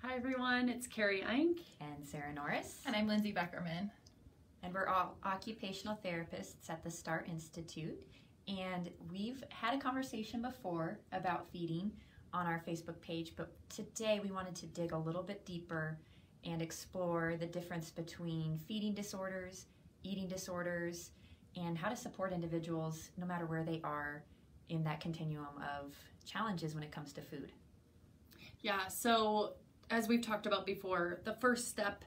Hi everyone, it's Carrie Eink and Sarah Norris. And I'm Lindsay Beckerman. And we're all occupational therapists at the START Institute. And we've had a conversation before about feeding on our Facebook page, but today we wanted to dig a little bit deeper and explore the difference between feeding disorders, eating disorders, and how to support individuals no matter where they are in that continuum of challenges when it comes to food. Yeah, so as we've talked about before, the first step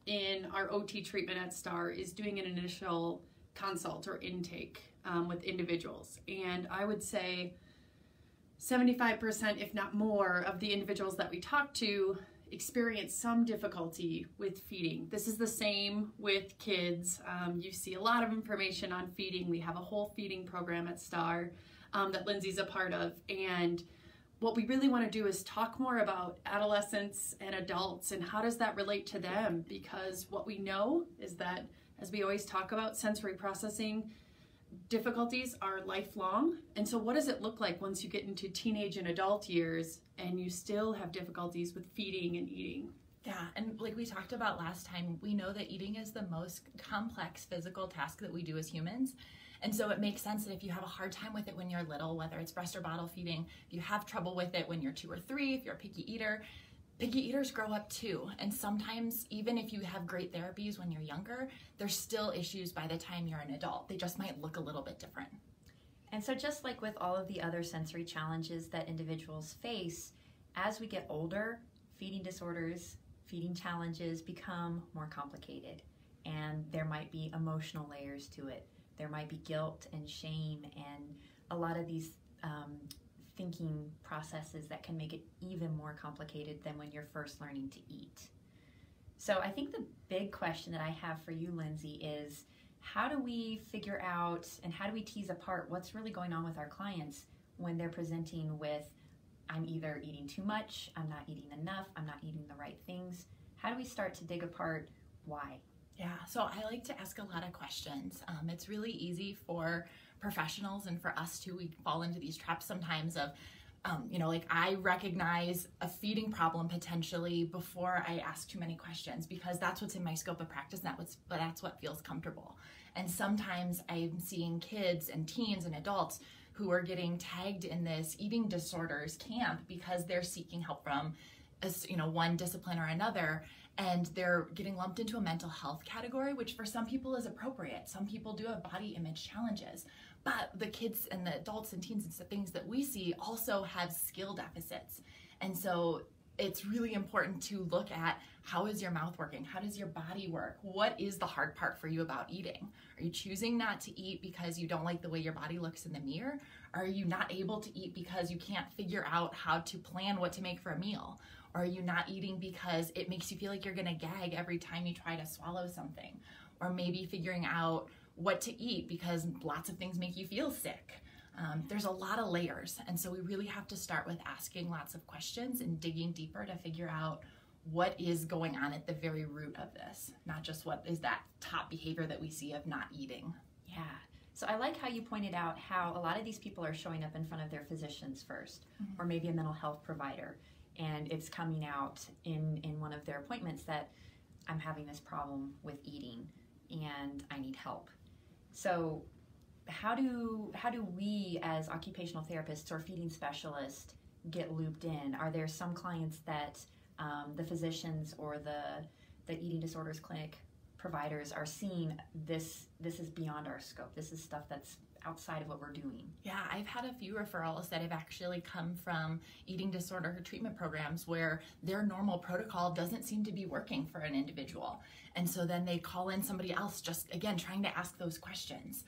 in our OT treatment at STAR is doing an initial consult or intake with individuals. And I would say 75%, if not more, of the individuals that we talk to experience some difficulty with feeding. This is the same with kids. You see a lot of information on feeding. We have a whole feeding program at STAR that Lindsay's a part of. And what we really want to do is talk more about adolescents and adults and how does that relate to them, because what we know is that, as we always talk about, sensory processing difficulties are lifelong. And so what does it look like once you get into teenage and adult years and you still have difficulties with feeding and eating? Yeah, and like we talked about last time, we know that eating is the most complex physical task that we do as humans. And so it makes sense that if you have a hard time with it when you're little, whether it's breast or bottle feeding, if you have trouble with it when you're 2 or 3, if you're a picky eaters grow up too. And sometimes even if you have great therapies when you're younger, there's still issues by the time you're an adult. They just might look a little bit different. And so just like with all of the other sensory challenges that individuals face, as we get older, feeding disorders, feeding challenges become more complicated. And there might be emotional layers to it. There might be guilt and shame and a lot of these thinking processes that can make it even more complicated than when you're first learning to eat. So I think the big question that I have for you, Lindsay, is how do we figure out and how do we tease apart what's really going on with our clients when they're presenting with, I'm either eating too much, I'm not eating enough, I'm not eating the right things. How do we start to dig apart why? Yeah, so I like to ask a lot of questions. It's really easy for professionals and for us too. We fall into these traps sometimes of, like I recognize a feeding problem potentially before I ask too many questions because that's what's in my scope of practice, and that's what feels comfortable. And sometimes I'm seeing kids and teens and adults who are getting tagged in this eating disorders camp because they're seeking help from one discipline or another, and they're getting lumped into a mental health category, which for some people is appropriate. Some people do have body image challenges, but the kids and the adults and teens and the things that we see also have skill deficits. And so it's really important to look at, how is your mouth working? How does your body work? What is the hard part for you about eating? Are you choosing not to eat because you don't like the way your body looks in the mirror? Are you not able to eat because you can't figure out how to plan what to make for a meal? Or are you not eating because it makes you feel like you're gonna gag every time you try to swallow something? Or maybe figuring out what to eat because lots of things make you feel sick. There's a lot of layers, and so we really have to start with asking lots of questions and digging deeper to figure out what is going on at the very root of this, not just what is that top behavior that we see of not eating. Yeah. So I like how you pointed out how a lot of these people are showing up in front of their physicians first, or maybe a mental health provider, and it's coming out in one of their appointments that I'm having this problem with eating and I need help. So how do we as occupational therapists or feeding specialists get looped in? Are there some clients that the physicians or the eating disorders clinic providers are seeing this is beyond our scope, this is stuff that's outside of what we're doing? Yeah, I've had a few referrals that have actually come from eating disorder treatment programs where their normal protocol doesn't seem to be working for an individual. And so then they call in somebody else, just again, trying to ask those questions.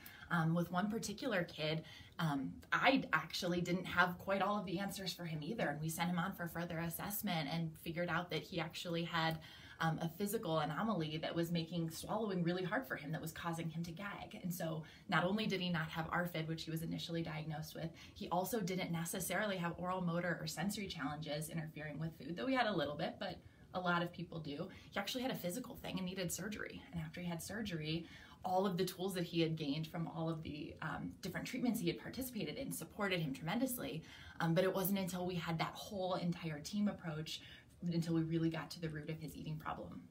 With one particular kid, I actually didn't have quite all of the answers for him either. And we sent him on for further assessment and figured out that he actually had a physical anomaly that was making swallowing really hard for him, that was causing him to gag. And so not only did he not have ARFID, which he was initially diagnosed with, he also didn't necessarily have oral motor or sensory challenges interfering with food, though he had a little bit, but a lot of people do. He actually had a physical thing and needed surgery. And after he had surgery, all of the tools that he had gained from all of the different treatments he had participated in supported him tremendously. But it wasn't until we had that whole entire team approach until we really got to the root of his eating problem.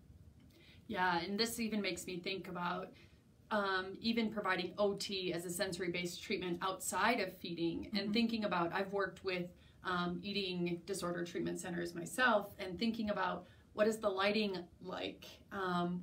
Yeah, and this even makes me think about even providing OT as a sensory-based treatment outside of feeding, and thinking about, I've worked with eating disorder treatment centers myself, and thinking about what is the lighting like,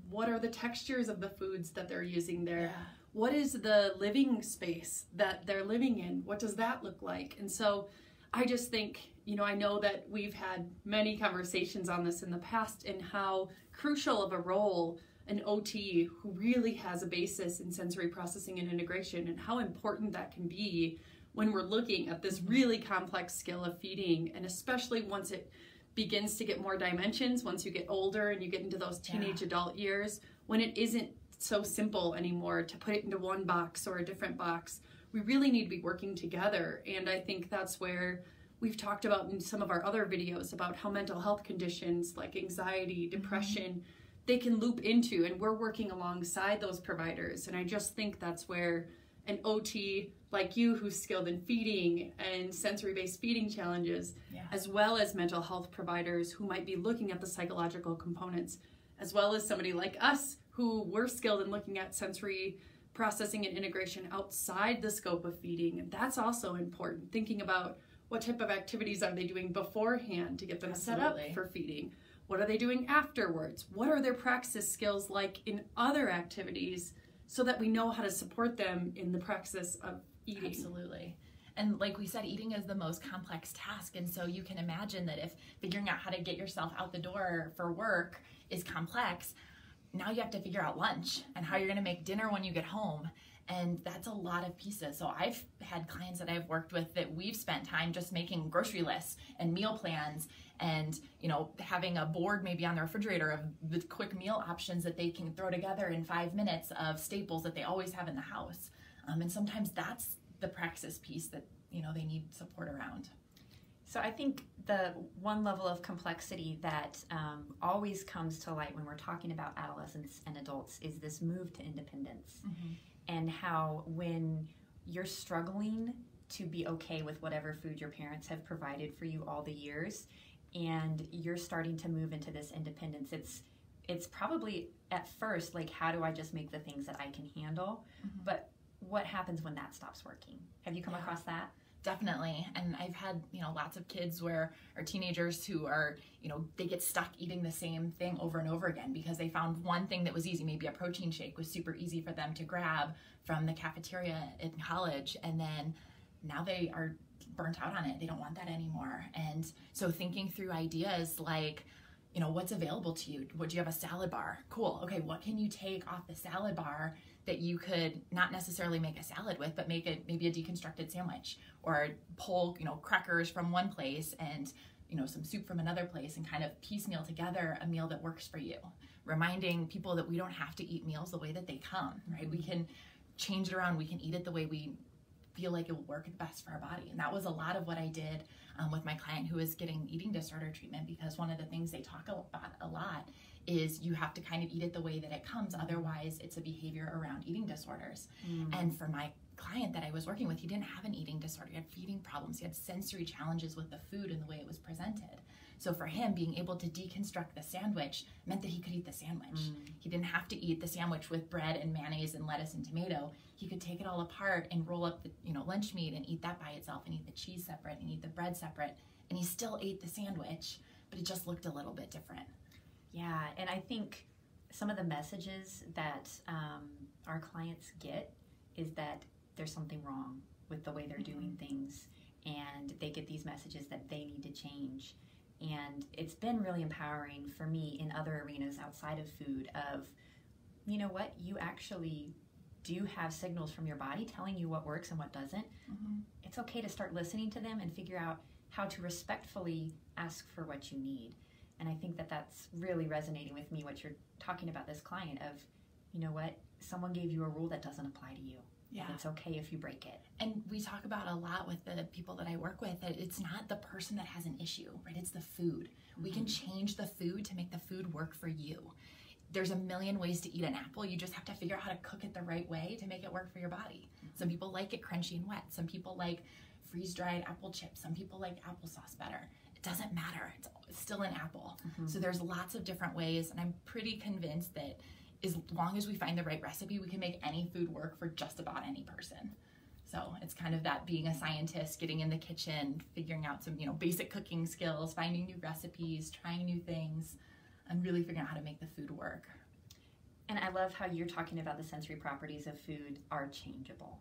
what are the textures of the foods that they're using there, what is the living space that they're living in, what does that look like? And so I just think, I know that we've had many conversations on this in the past, and how crucial of a role an OT who really has a basis in sensory processing and integration, and how important that can be when we're looking at this really complex skill of feeding, and especially once it begins to get more dimensions, once you get older and you get into those teenage adult years, when it isn't so simple anymore to put it into one box or a different box. We really need to be working together, and I think that's where we've talked about in some of our other videos about how mental health conditions like anxiety, depression, they can loop into, and we're working alongside those providers. And I just think that's where an OT like you, who's skilled in feeding and sensory-based feeding challenges, as well as mental health providers who might be looking at the psychological components, as well as somebody like us who we're skilled in looking at sensory processing and integration outside the scope of feeding. And that's also important, thinking about what type of activities are they doing beforehand to get them set up for feeding? What are they doing afterwards? What are their praxis skills like in other activities, so that we know how to support them in the praxis of eating? Absolutely. And like we said, eating is the most complex task. And so you can imagine that if figuring out how to get yourself out the door for work is complex, now you have to figure out lunch and how you're going to make dinner when you get home. And that's a lot of pieces. So I've had clients that I've worked with that we've spent time just making grocery lists and meal plans, and having a board maybe on the refrigerator of the quick meal options that they can throw together in 5 minutes of staples that they always have in the house. And sometimes that's the praxis piece that they need support around. So I think the one level of complexity that always comes to light when we're talking about adolescents and adults is this move to independence. And how when you're struggling to be okay with whatever food your parents have provided for you all the years, and you're starting to move into this independence, it's probably at first like, how do I just make the things that I can handle? But what happens when that stops working? Have you come across that? Definitely. And I've had, lots of kids or teenagers who are, they get stuck eating the same thing over and over again because they found one thing that was easy. Maybe a protein shake was super easy for them to grab from the cafeteria in college. And then now they are burnt out on it. They don't want that anymore. And so thinking through ideas like, what's available to you? Do you have a salad bar? Cool. Okay, what can you take off the salad bar that you could not necessarily make a salad with, but make it maybe a deconstructed sandwich, or pull, crackers from one place and, some soup from another place, and kind of piecemeal together a meal that works for you. Reminding people that we don't have to eat meals the way that they come, right? We can change it around. We can eat it the way we feel like it will work best for our body. And that was a lot of what I did with my client who is getting eating disorder treatment, because one of the things they talk about a lot is you have to kind of eat it the way that it comes. Otherwise, it's a behavior around eating disorders. And for my client that I was working with, he didn't have an eating disorder. He had feeding problems. He had sensory challenges with the food and the way it was presented. So for him, being able to deconstruct the sandwich meant that he could eat the sandwich. He didn't have to eat the sandwich with bread and mayonnaise and lettuce and tomato. He could take it all apart and roll up the lunch meat and eat that by itself, and eat the cheese separate and eat the bread separate. And he still ate the sandwich, but it just looked a little bit different. Yeah, and I think some of the messages that our clients get is that there's something wrong with the way they're doing things, and they get these messages that they need to change. And it's been really empowering for me in other arenas outside of food of, what, you actually do have signals from your body telling you what works and what doesn't. It's okay to start listening to them and figure out how to respectfully ask for what you need. And I think that that's really resonating with me, what you're talking about, this client of, what, someone gave you a rule that doesn't apply to you. Yeah. And it's okay if you break it. And we talk about a lot with the people that I work with that it's not the person that has an issue, right? It's the food. We can change the food to make the food work for you. There's a million ways to eat an apple. You just have to figure out how to cook it the right way to make it work for your body. Some people like it crunchy and wet. Some people like freeze-dried apple chips. Some people like applesauce better. doesn't matter. It's still an apple. So there's lots of different ways, and I'm pretty convinced that as long as we find the right recipe, we can make any food work for just about any person. So it's kind of that being a scientist, getting in the kitchen, figuring out some, basic cooking skills, finding new recipes, trying new things, and really figuring out how to make the food work. And I love how you're talking about the sensory properties of food are changeable.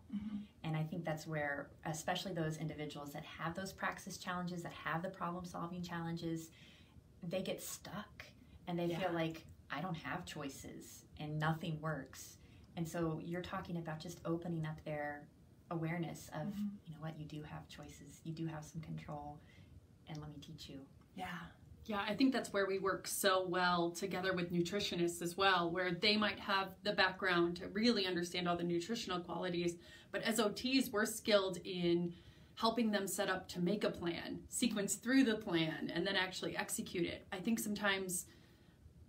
And I think that's where, especially those individuals that have those praxis challenges, that have the problem-solving challenges, they get stuck and they feel like, I don't have choices and nothing works. And so you're talking about just opening up their awareness of, you know what, you do have choices, you do have some control, and let me teach you. Yeah, I think that's where we work so well together with nutritionists as well, where they might have the background to really understand all the nutritional qualities, but as OTs, we're skilled in helping them set up to make a plan, sequence through the plan, and then actually execute it. I think sometimes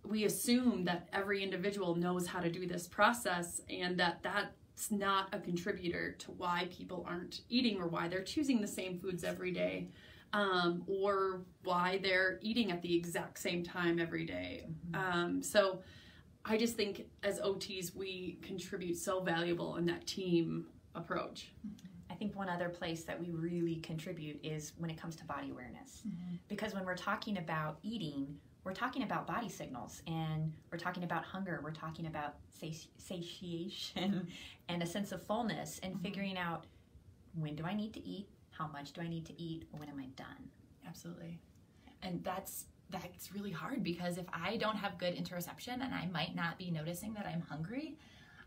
we assume that every individual knows how to do this process, and that's not a contributor to why people aren't eating or why they're choosing the same foods every day. Or why they're eating at the exact same time every day. So I just think as OTs, we contribute so valuable in that team approach. I think one other place that we really contribute is when it comes to body awareness. Because when we're talking about eating, we're talking about body signals, and we're talking about hunger, we're talking about satiation and a sense of fullness, and figuring out, when do I need to eat? How much do I need to eat? When am I done? Absolutely. And that's really hard, because if I don't have good interoception and I might not be noticing that I'm hungry,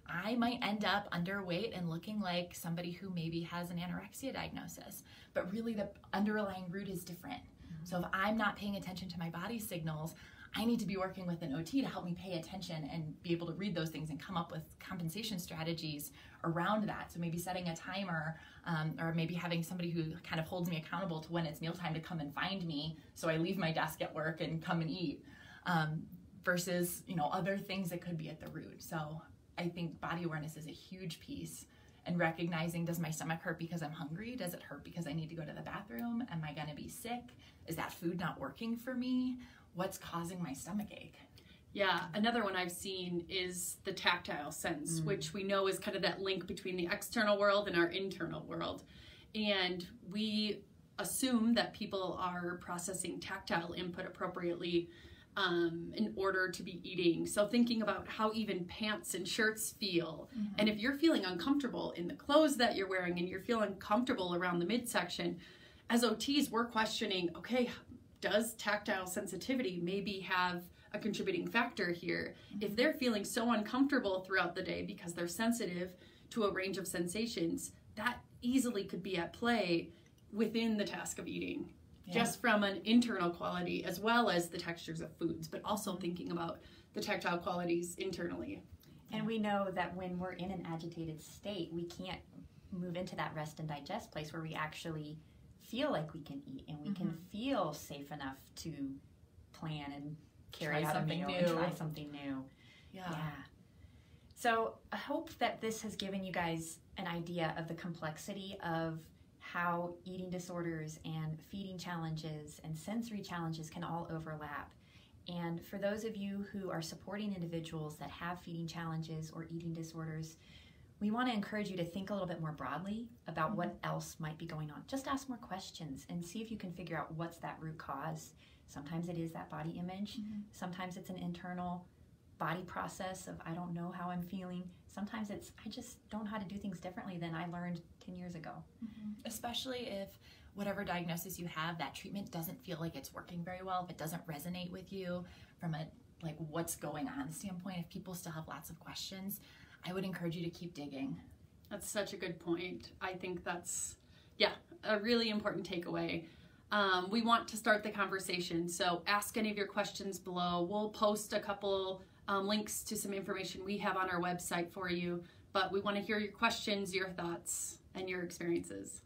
I might end up underweight and looking like somebody who maybe has an anorexia diagnosis. But really the underlying root is different. So if I'm not paying attention to my body signals, I need to be working with an OT to help me pay attention and be able to read those things and come up with compensation strategies around that. So maybe setting a timer, or maybe having somebody who kind of holds me accountable to when it's mealtime to come and find me, so I leave my desk at work and come and eat, versus other things that could be at the root. So I think body awareness is a huge piece, and recognizing, does my stomach hurt because I'm hungry? Does it hurt because I need to go to the bathroom? Am I going to be sick? Is that food not working for me? What's causing my stomach ache? Yeah, another one I've seen is the tactile sense, which we know is kind of that link between the external world and our internal world. And we assume that people are processing tactile input appropriately in order to be eating. So thinking about how even pants and shirts feel. And if you're feeling uncomfortable in the clothes that you're wearing and you're feeling comfortable around the midsection, as OTs, we're questioning, okay, does tactile sensitivity maybe have a contributing factor here? If they're feeling so uncomfortable throughout the day because they're sensitive to a range of sensations, that easily could be at play within the task of eating, just from an internal quality as well as the textures of foods, but also thinking about the tactile qualities internally. And we know that when we're in an agitated state, we can't move into that rest and digest place where we actually feel like we can eat and we can feel safe enough to plan and carry out a meal and try something new. Yeah. So I hope that this has given you guys an idea of the complexity of how eating disorders and feeding challenges and sensory challenges can all overlap. And for those of you who are supporting individuals that have feeding challenges or eating disorders, we want to encourage you to think a little bit more broadly about what else might be going on. Just ask more questions and see if you can figure out what's that root cause. Sometimes it is that body image. Sometimes it's an internal body process of, I don't know how I'm feeling. Sometimes it's, I just don't know how to do things differently than I learned 10 years ago. Especially if whatever diagnosis you have, that treatment doesn't feel like it's working very well, if it doesn't resonate with you from a what's going on standpoint, if people still have lots of questions, I would encourage you to keep digging. That's such a good point. I think that's, a really important takeaway. We want to start the conversation, so ask any of your questions below. We'll post a couple links to some information we have on our website for you, but we want to hear your questions, your thoughts, and your experiences.